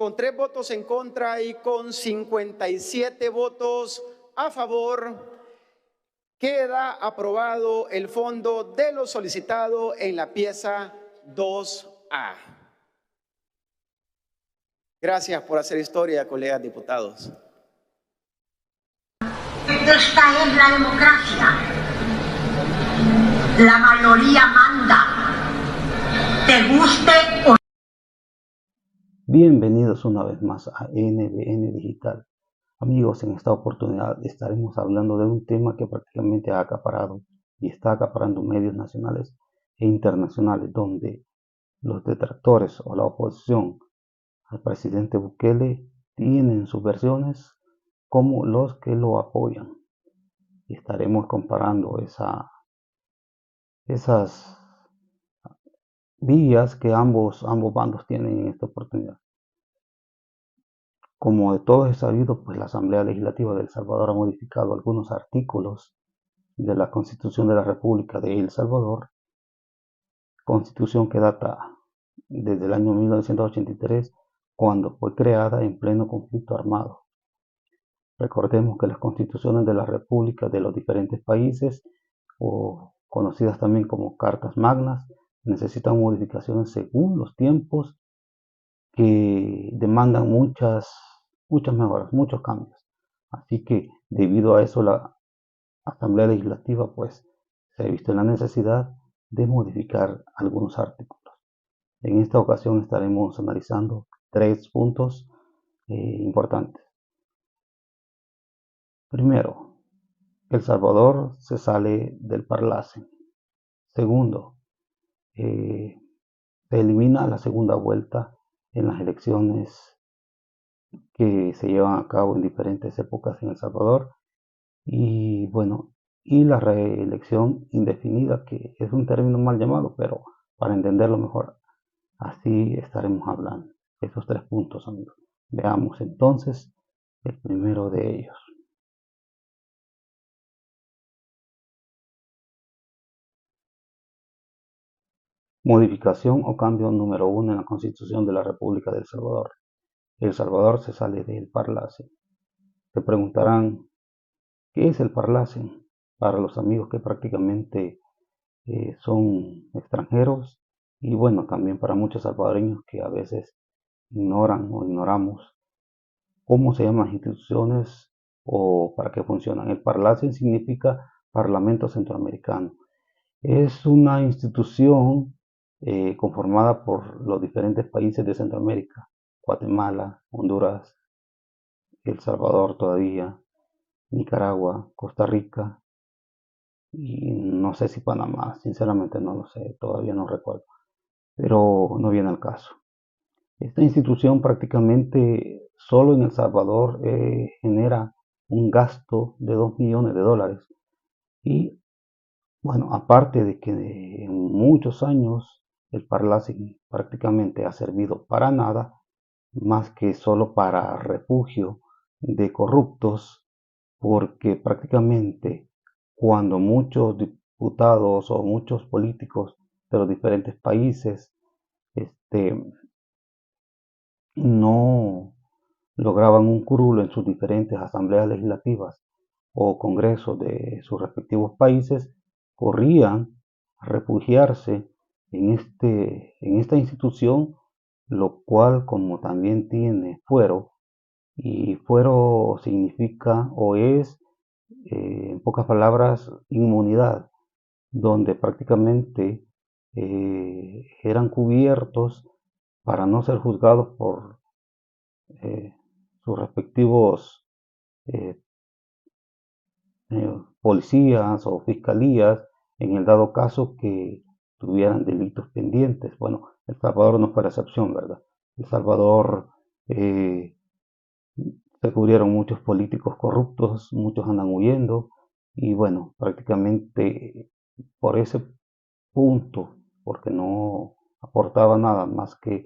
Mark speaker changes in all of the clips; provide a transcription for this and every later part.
Speaker 1: Con 3 votos en contra y con 57 votos a favor, queda aprobado el fondo de lo solicitado en la pieza 2A. Gracias por hacer historia, colegas diputados.
Speaker 2: Esta es la democracia. La mayoría manda. Te guste o no.
Speaker 3: Bienvenidos una vez más a NBN Digital. Amigos, en esta oportunidad estaremos hablando de un tema que prácticamente ha acaparado y está acaparando medios nacionales e internacionales, donde los detractores o la oposición al presidente Bukele tienen sus versiones como los que lo apoyan. Y estaremos comparando esas vías que ambos bandos tienen en esta oportunidad. Como de todos es sabido, pues la Asamblea Legislativa de El Salvador ha modificado algunos artículos de la Constitución de la República de El Salvador, constitución que data desde el año 1983, cuando fue creada en pleno conflicto armado. Recordemos que las constituciones de la República de los diferentes países, o conocidas también como cartas magnas, necesitan modificaciones según los tiempos que demandan muchas mejoras, muchos cambios. Así que debido a eso la Asamblea Legislativa pues se ha visto en la necesidad de modificar algunos artículos. En esta ocasión estaremos analizando 3 puntos importantes. Primero, El Salvador se sale del Parlacen. Segundo, se elimina la segunda vuelta en las elecciones que se llevan a cabo en diferentes épocas en El Salvador. Y bueno, y la reelección indefinida, que es un término mal llamado, pero para entenderlo mejor, así estaremos hablando. Esos 3 puntos, amigos. Veamos entonces el primero de ellos. Modificación o cambio número 1 en la Constitución de la República de El Salvador. El Salvador se sale del Parlacen. Se preguntarán, ¿qué es el Parlacen? Para los amigos que prácticamente son extranjeros, y bueno, también para muchos salvadoreños que a veces ignoran o ignoramos cómo se llaman las instituciones o para qué funcionan. El Parlacen significa Parlamento Centroamericano. Es una institución conformada por los diferentes países de Centroamérica: Guatemala, Honduras, El Salvador todavía, Nicaragua, Costa Rica y no sé si Panamá, sinceramente no lo sé, todavía no recuerdo, pero no viene al caso. Esta institución prácticamente solo en El Salvador genera un gasto de $2 millones. Y bueno, aparte de que en muchos años el Parlacen prácticamente ha servido para nada, más que solo para refugio de corruptos, porque prácticamente cuando muchos diputados o muchos políticos de los diferentes países no lograban un curul en sus diferentes asambleas legislativas o congresos de sus respectivos países, corrían a refugiarse en esta institución, lo cual, como también tiene fuero, y fuero significa o es, en pocas palabras, inmunidad, donde prácticamente eran cubiertos para no ser juzgados por sus respectivos eh, policías o fiscalías en el dado caso que tuvieran delitos pendientes. Bueno, El Salvador no fue la excepción, ¿verdad? El Salvador se cubrieron muchos políticos corruptos, muchos andan huyendo y bueno, prácticamente por ese punto, porque no aportaba nada más que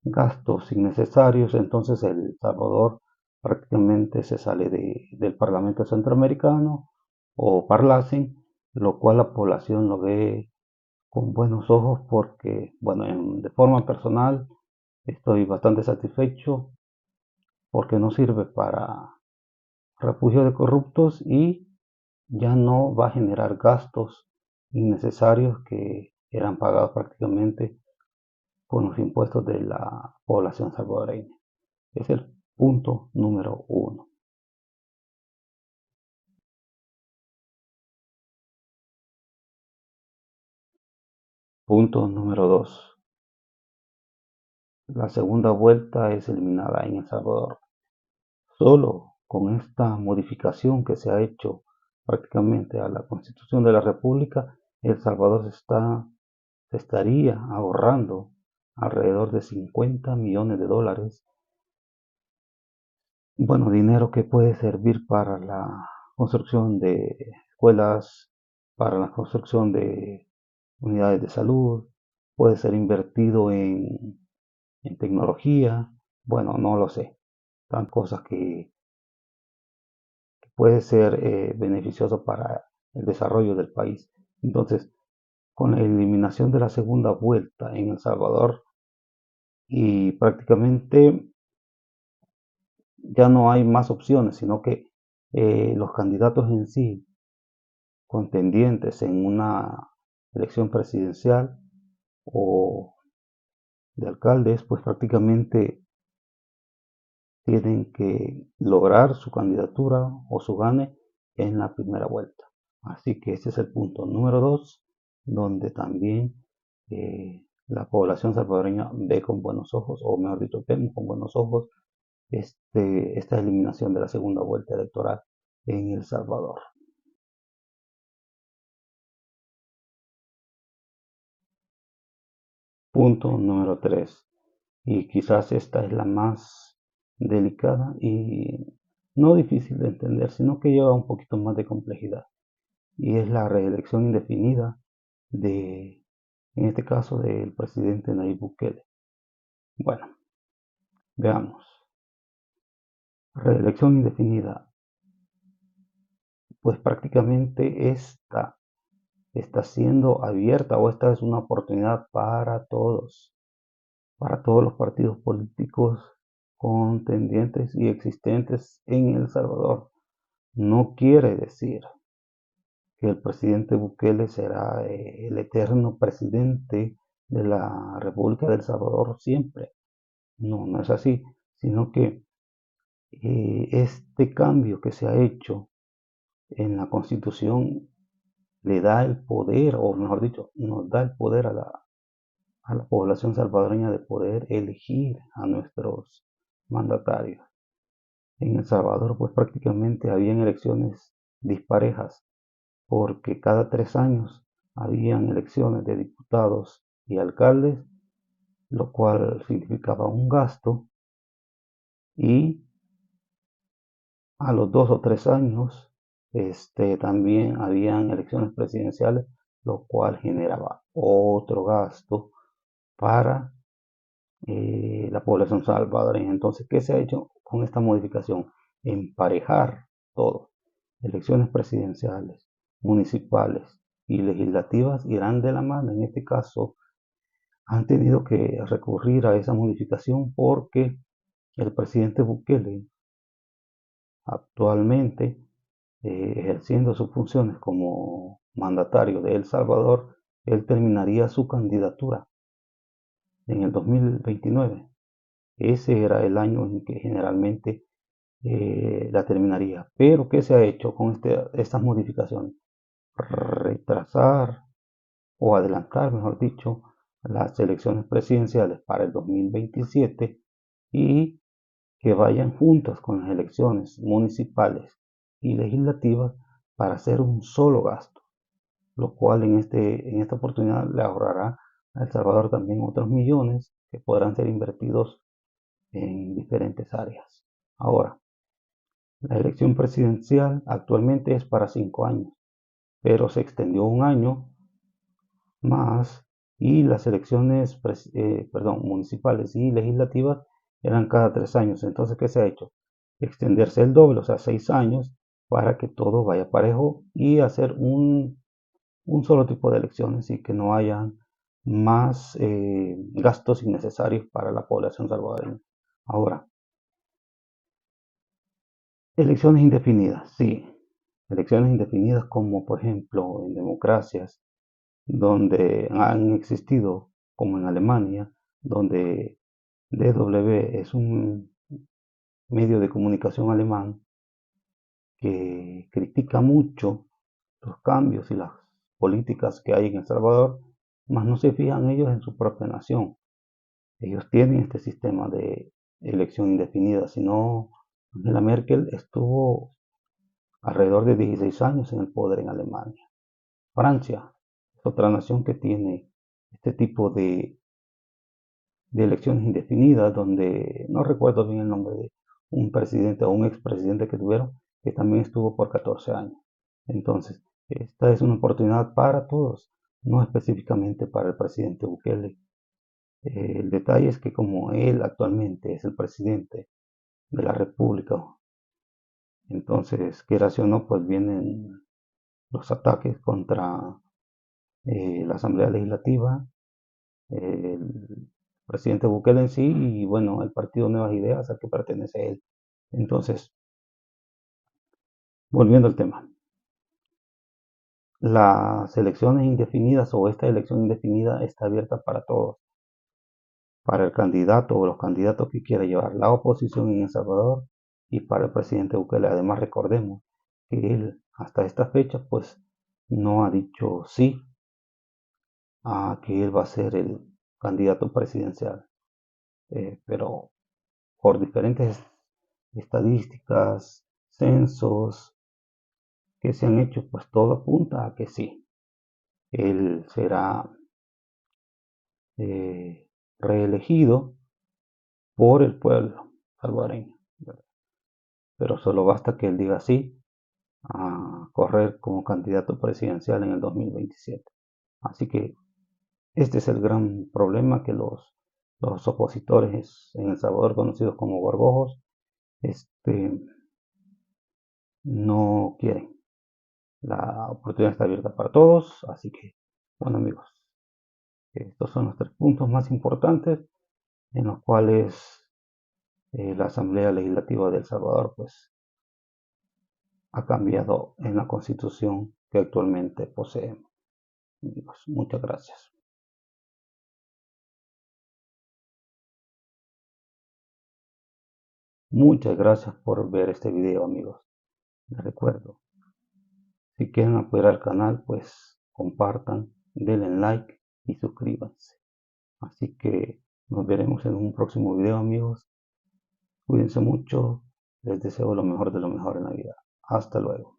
Speaker 3: gastos innecesarios, entonces El Salvador prácticamente se sale del Parlamento Centroamericano o Parlacen, lo cual la población lo ve con buenos ojos porque, bueno, de forma personal, Estoy bastante satisfecho porque no sirve para refugio de corruptos y ya no va a generar gastos innecesarios que eran pagados prácticamente con los impuestos de la población salvadoreña. Es el punto número 1. Punto número 2. La segunda vuelta es eliminada en El Salvador. Solo con esta modificación que se ha hecho prácticamente a la Constitución de la República, El Salvador se estaría ahorrando alrededor de 50 millones de dólares. Bueno, dinero que puede servir para la construcción de escuelas, para la construcción de unidades de salud, puede ser invertido en tecnología, bueno, no lo sé, tan cosas que puede ser beneficioso para el desarrollo del país. Entonces, con la eliminación de la segunda vuelta en El Salvador y prácticamente ya no hay más opciones, sino que los candidatos en sí, contendientes en una elección presidencial o de alcaldes, pues prácticamente tienen que lograr su candidatura o su gane en la primera vuelta. Así que este es el punto número 2, donde también la población salvadoreña ve con buenos ojos, o mejor dicho, vemos con buenos ojos esta eliminación de la segunda vuelta electoral en El Salvador. Punto número 3. Y quizás esta es la más delicada y no difícil de entender, sino que lleva un poquito más de complejidad. Y es la reelección indefinida en este caso, del presidente Nayib Bukele. Bueno, veamos. Reelección indefinida. Pues prácticamente esta está siendo abierta, o esta es una oportunidad para todos los partidos políticos contendientes y existentes en El Salvador. No quiere decir que el presidente Bukele será el eterno presidente de la República del Salvador siempre. No, no es así, sino que este cambio que se ha hecho en la Constitución le da el poder, o mejor dicho, nos da el poder a la población salvadoreña de poder elegir a nuestros mandatarios. En El Salvador, pues prácticamente habían elecciones disparejas, porque cada 3 años habían elecciones de diputados y alcaldes, lo cual significaba un gasto, y a los 2 o 3 años también habían elecciones presidenciales, lo cual generaba otro gasto para la población salvadoreña. Entonces, ¿qué se ha hecho con esta modificación? Emparejar todo. Elecciones presidenciales, municipales y legislativas irán de la mano. En este caso, han tenido que recurrir a esa modificación porque el presidente Bukele actualmente, ejerciendo sus funciones como mandatario de El Salvador, él terminaría su candidatura en el 2029. Ese era el año en que generalmente la terminaría. Pero ¿qué se ha hecho con estas modificaciones? Retrasar o adelantar, mejor dicho, las elecciones presidenciales para el 2027 y que vayan juntas con las elecciones municipales y legislativas para hacer un solo gasto, lo cual en esta oportunidad le ahorrará a El Salvador también otros millones que podrán ser invertidos en diferentes áreas. Ahora, la elección presidencial actualmente es para 5 años, pero se extendió un año más, y las elecciones municipales y legislativas eran cada 3 años. Entonces, ¿qué se ha hecho? Extenderse el doble, o sea, 6 años, para que todo vaya parejo y hacer un solo tipo de elecciones y que no haya más gastos innecesarios para la población salvadoreña. Ahora, elecciones indefinidas, sí. Elecciones indefinidas como por ejemplo en democracias donde han existido, como en Alemania, donde DW es un medio de comunicación alemán que critica mucho los cambios y las políticas que hay en El Salvador, mas no se fijan ellos en su propia nación. Ellos tienen este sistema de elección indefinida, si no, Angela Merkel estuvo alrededor de 16 años en el poder en Alemania. Francia es otra nación que tiene este tipo de elecciones indefinidas, donde no recuerdo bien el nombre de un presidente o un expresidente que tuvieron, que también estuvo por 14 años. Entonces, esta es una oportunidad para todos, no específicamente para el presidente Bukele. El detalle es que como él actualmente es el presidente de la República, entonces, quieras o no, pues vienen los ataques contra la Asamblea Legislativa, el presidente Bukele en sí y bueno, el partido Nuevas Ideas al que pertenece él. Entonces, volviendo al tema, las elecciones indefinidas o esta elección indefinida está abierta para todos, para el candidato o los candidatos que quiera llevar la oposición en El Salvador y para el presidente Bukele. Además, recordemos que él hasta esta fecha pues no ha dicho sí a que él va a ser el candidato presidencial, pero por diferentes estadísticas, censos que se han hecho, pues todo apunta a que sí, él será reelegido por el pueblo salvadoreño. Pero solo basta que él diga sí a correr como candidato presidencial en el 2027. Así que este es el gran problema que los opositores en El Salvador, conocidos como gorgojos, no quieren. La oportunidad está abierta para todos, así que, bueno amigos, estos son los 3 puntos más importantes en los cuales la Asamblea Legislativa de El Salvador pues ha cambiado en la Constitución que actualmente poseemos. Amigos, muchas gracias. Muchas gracias por ver este video, amigos. Les recuerdo, si quieren apoyar al canal, pues compartan, denle like y suscríbanse. Así que nos veremos en un próximo video, amigos. Cuídense mucho. Les deseo lo mejor de lo mejor en la vida. Hasta luego.